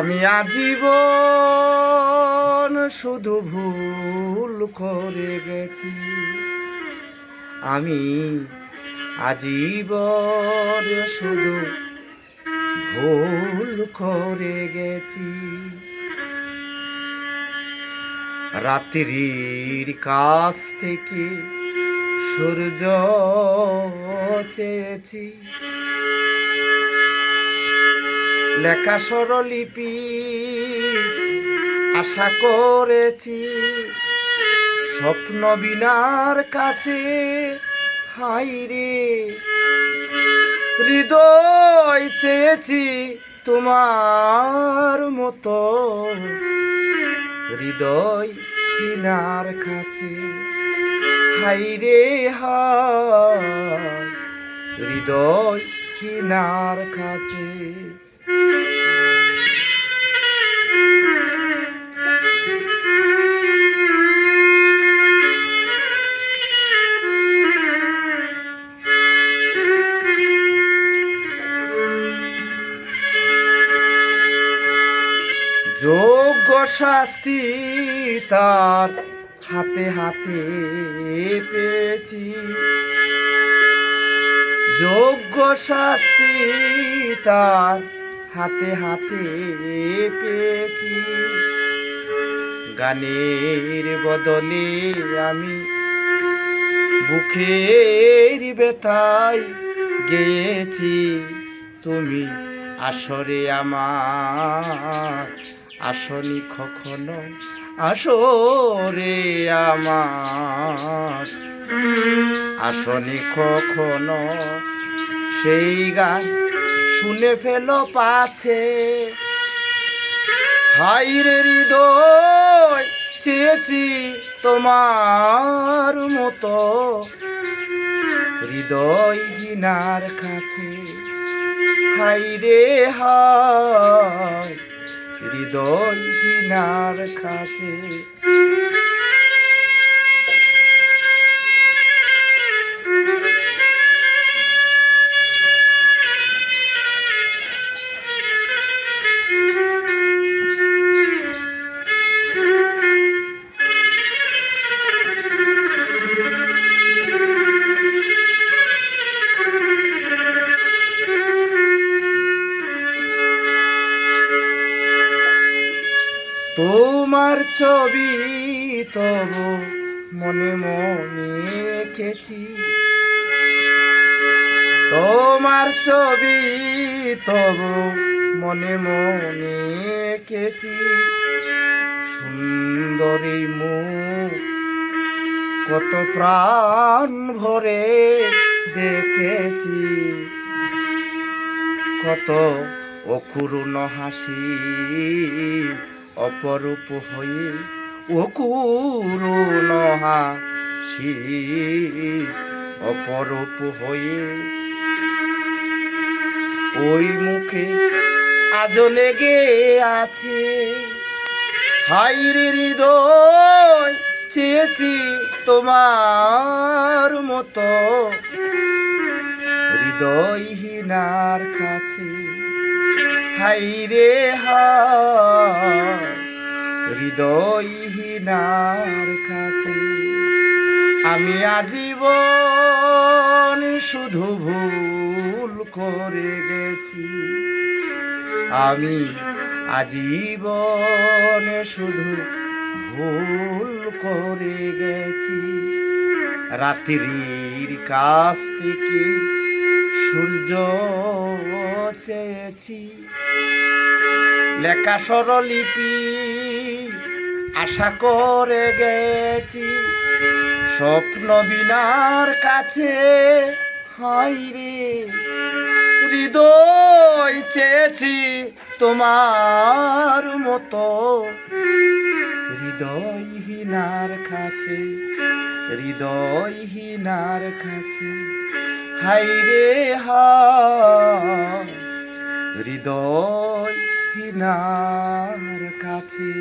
আমি আজীবন শুধু ভুল করে গেছি। আমি আজীবন শুধু ভুল করে গেছি। রাত্রির কাছ থেকে সূর্য চেয়েছি, লেখা স্বরলিপি আশা করেছি, স্বপ্ন বিনার কাছে হাইরে হৃদয় চেয়েছি তোমার মতো, হৃদয় হিনার কাছে হাইরে হায় হৃদয় হিনার কাছে। যোগ্য শাস্তি তার হাতে হাতে পেয়েছি, যোগ্য শাস্তি তার হাতে হাতে পেয়েছি। গানের বদলে আমি বুকের ব্যথায় গেয়েছি, তুমি আসরে আমার আসনি কখনো, আসরে আমার আসনি কখনো। সেই গান শুনে ফেলো পাছে, হাইরে হৃদয় চেয়েছি তোমার মতো, হৃদয়হীনার কাছে হাইরে হায় হৃদয়হীনার কাছে। তোমার ছবি তবু মনে মনে এঁকেছি, তোমার ছবি তবু মনে মনে এঁকেছি। সুন্দরী মুখ কত প্রাণ ভরে দেখেছি, কত অকুরুণ হাসি অপরূপ হয়ে, অকুরুণ হাসি অপরূপ হয়ে। ওই মুখে আজও লেগে আছে, হাইরে হৃদয় চেয়েছি তোমার মতো, হৃদয়হীনার কাছে হাইরে হায় হৃদয়হীনার কাছে। আমি আজীবন শুধু ভুল করে গেছি, আমি আজীবন শুধু ভুল করে গেছি। রাত্রির কাছ থেকে সূর্য চেয়েছি, লেখা স্বরলিপি আশা করে গেছি, স্বপ্ন বিনার কাছে হাইরে হৃদয় চেয়েছি তোমার মতো, হৃদয়হীনার কাছে হৃদয়হীনার কাছে হাইরে হায় হৃদয়হীনার কাছে।